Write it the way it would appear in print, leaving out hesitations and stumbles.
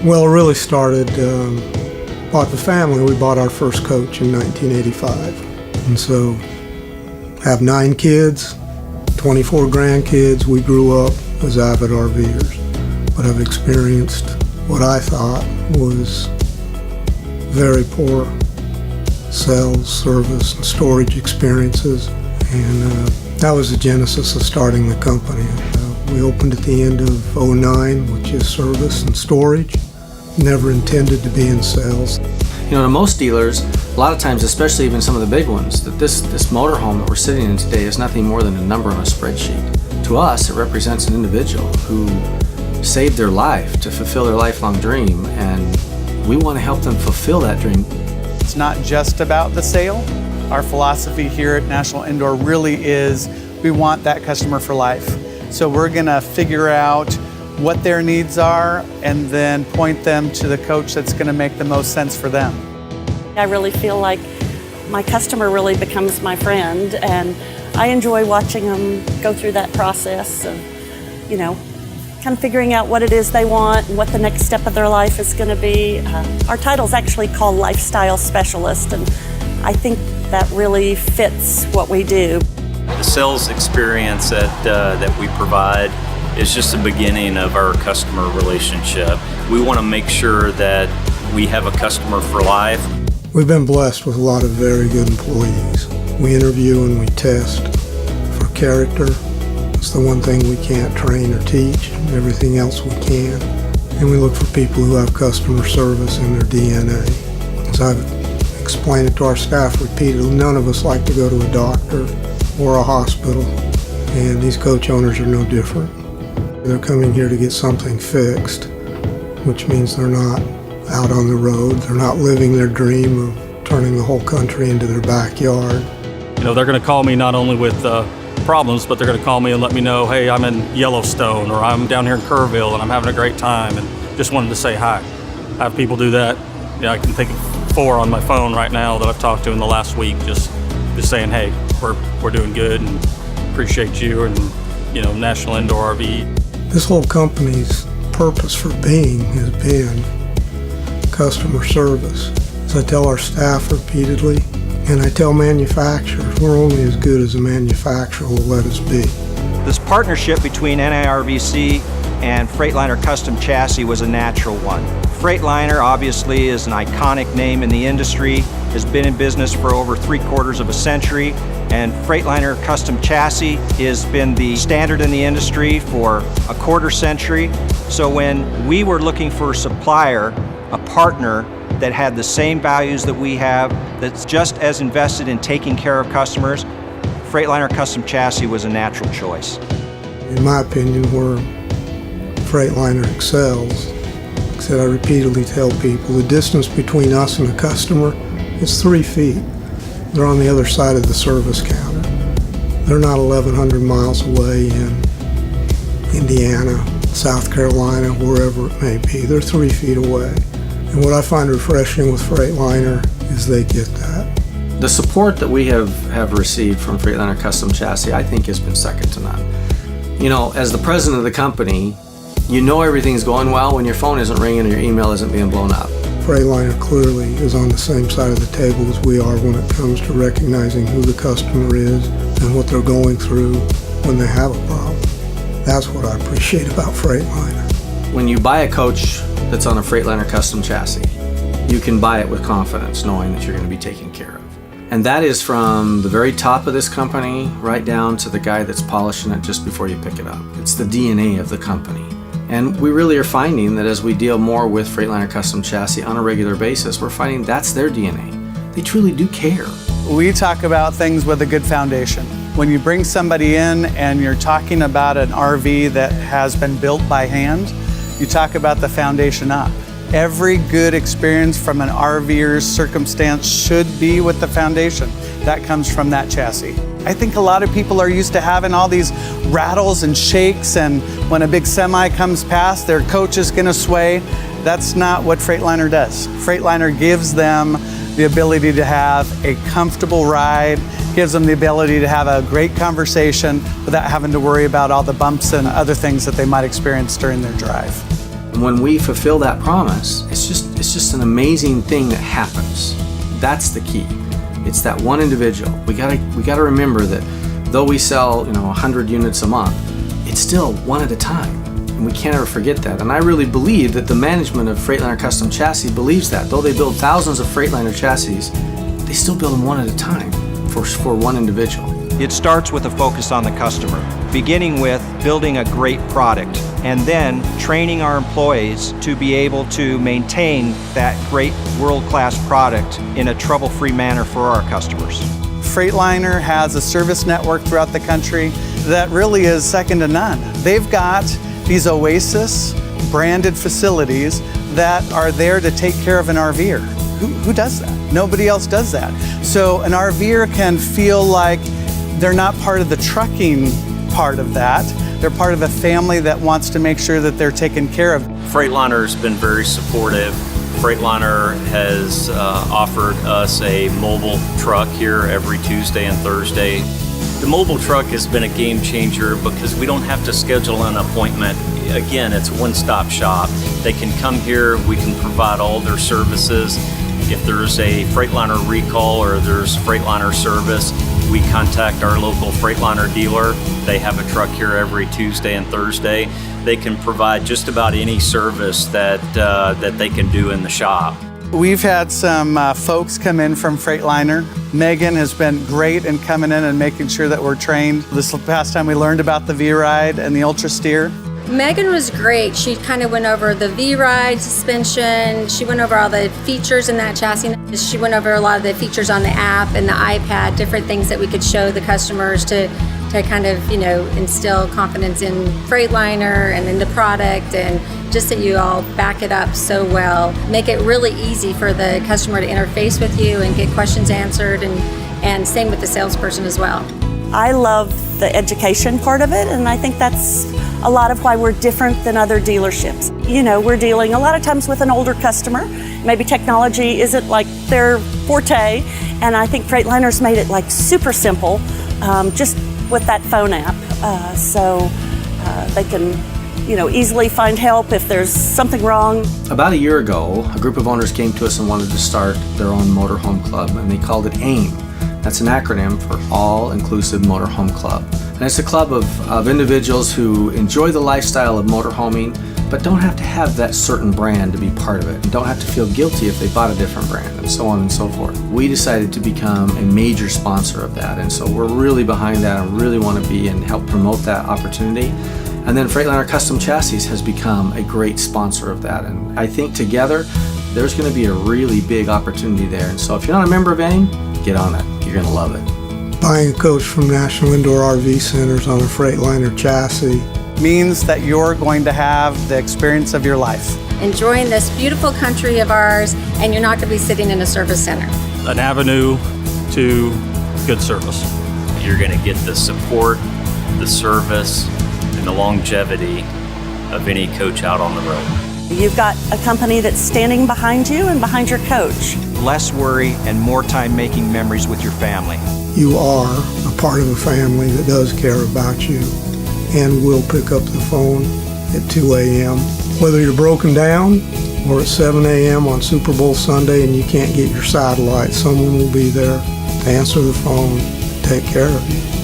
Well, it really started, bought the family. We bought our first coach in 1985. And so, have 9 kids, 24 grandkids. We grew up as avid RVers. But I've experienced what I thought was very poor sales, service, and storage experiences. And that was the genesis of starting the company. We opened at the end of '09, which is service and storage. Never intended to be in sales. You know, to most dealers, a lot of times, especially even some of the big ones, that this motorhome that we're sitting in today is nothing more than a number on a spreadsheet. To us, it represents an individual who saved their life to fulfill their lifelong dream, and we want to help them fulfill that dream. It's not just about the sale. Our philosophy here at National Indoor really is we want that customer for life. So we're gonna figure out what their needs are and then point them to the coach that's gonna make the most sense for them. I really feel like my customer really becomes my friend, and I enjoy watching them go through that process of, you know, kind of figuring out what it is they want and what the next step of their life is going to be. Our title's actually called Lifestyle Specialist, and I think that really fits what we do. The sales experience that we provide is just the beginning of our customer relationship. We want to make sure that we have a customer for life. We've been blessed with a lot of very good employees. We interview and we test for character. It's the one thing we can't train or teach. Everything else we can. And we look for people who have customer service in their DNA. As I've explained it to our staff repeatedly, none of us like to go to a doctor or a hospital, and these coach owners are no different. They're coming here to get something fixed, which means they're not out on the road. They're not living their dream of turning the whole country into their backyard. You know, they're going to call me not only with problems, but they're going to call me and let me know, hey, I'm in Yellowstone, or I'm down here in Kerrville and I'm having a great time, and just wanted to say hi. I have people do that. Yeah, I can think of 4 on my phone right now that I've talked to in the last week, just saying, hey, we're doing good and appreciate you and, you know, National Indoor RV. This whole company's purpose for being has been customer service. As I tell our staff repeatedly, and I tell manufacturers, we're only as good as the manufacturer will let us be. This partnership between NIRVC and Freightliner Custom Chassis was a natural one. Freightliner obviously is an iconic name in the industry, has been in business for over 3/4 of a century, and Freightliner Custom Chassis has been the standard in the industry for a 1/4 century. So when we were looking for a supplier, a partner that had the same values that we have, that's just as invested in taking care of customers, Freightliner Custom Chassis was a natural choice. In my opinion, where Freightliner excels, like I said, I repeatedly tell people the distance between us and a customer is 3 feet. They're on the other side of the service counter. They're not 1,100 miles away in Indiana, South Carolina, wherever it may be. They're 3 feet away. And what I find refreshing with Freightliner is they get that. The support that we have received from Freightliner Custom Chassis, I think, has been second to none. You know, as the president of the company, you know everything's going well when your phone isn't ringing and your email isn't being blown up. Freightliner clearly is on the same side of the table as we are when it comes to recognizing who the customer is and what they're going through when they have a problem. That's what I appreciate about Freightliner. When you buy a coach that's on a Freightliner Custom Chassis, you can buy it with confidence, knowing that you're going to be taken care of. And that is from the very top of this company right down to the guy that's polishing it just before you pick it up. It's the DNA of the company. And we really are finding that as we deal more with Freightliner Custom Chassis on a regular basis, we're finding that's their DNA. They truly do care. We talk about things with a good foundation. When you bring somebody in and you're talking about an RV that has been built by hand, you talk about the foundation up. Every good experience from an RVer's circumstance should be with the foundation. That comes from that chassis. I think a lot of people are used to having all these rattles and shakes, and when a big semi comes past, their coach is gonna sway. That's not what Freightliner does. Freightliner gives them the ability to have a comfortable ride, gives them the ability to have a great conversation without having to worry about all the bumps and other things that they might experience during their drive. when we fulfill that promise, it's just an amazing thing that happens. That's the key. It's that one individual. We gotta remember that though we sell 100 units a month, it's still one at a time. And we can't ever forget that. And I really believe that the management of Freightliner Custom Chassis believes that. Though they build thousands of Freightliner chassis, they still build them one at a time for one individual. It starts with a focus on the customer, beginning with building a great product and then training our employees to be able to maintain that great world-class product in a trouble-free manner for our customers. Freightliner has a service network throughout the country that really is second to none. They've got these Oasis branded facilities that are there to take care of an RVer. Who does that? Nobody else does that. So an RVer can feel like they're not part of the trucking part of that. They're part of a family that wants to make sure that they're taken care of. Freightliner has been very supportive. Freightliner has offered us a mobile truck here every Tuesday and Thursday. The mobile truck has been a game changer because we don't have to schedule an appointment. Again, it's a one-stop shop. They can come here, we can provide all their services. If there's a Freightliner recall or there's Freightliner service, we contact our local Freightliner dealer. They have a truck here every Tuesday and Thursday. They can provide just about any service that they can do in the shop. We've had some folks come in from Freightliner. Megan has been great in coming in and making sure that we're trained. This past time we learned about the V-Ride and the Ultra Steer. Megan was great. She kind of went over the V-Ride suspension. She went over all the features in that chassis. She went over a lot of the features on the app and the iPad, different things that we could show the customers to kind of, instill confidence in Freightliner and in the product, and just that you all back it up so well. Make it really easy for the customer to interface with you and get questions answered, and same with the salesperson as well. I love the education part of it, and I think that's a lot of why we're different than other dealerships. We're dealing a lot of times with an older customer. Maybe technology isn't like their forte, and I think Freightliner's made it like super simple, just with that phone app, so they can easily find help if there's something wrong. About a year ago, a group of owners came to us and wanted to start their own motorhome club, and they called it AIM. That's an acronym for All Inclusive Motorhome Club. And it's a club of individuals who enjoy the lifestyle of motorhoming, but don't have to have that certain brand to be part of it, and don't have to feel guilty if they bought a different brand, and so on and so forth. We decided to become a major sponsor of that, and so we're really behind that and really want to be and help promote that opportunity. And then Freightliner Custom Chassis has become a great sponsor of that, and I think together there's going to be a really big opportunity there. And so if you're not a member of AIM, get on it. You're going to love it. Buying a coach from National Indoor RV Centers on a Freightliner chassis means that you're going to have the experience of your life. Enjoying this beautiful country of ours, and you're not going to be sitting in a service center. An avenue to good service. You're going to get the support, the service, and the longevity of any coach out on the road. You've got a company that's standing behind you and behind your coach. Less worry and more time making memories with your family. You are a part of a family that does care about you and will pick up the phone at 2 a.m. Whether you're broken down or at 7 a.m. on Super Bowl Sunday and you can't get your satellite, someone will be there to answer the phone, take care of you.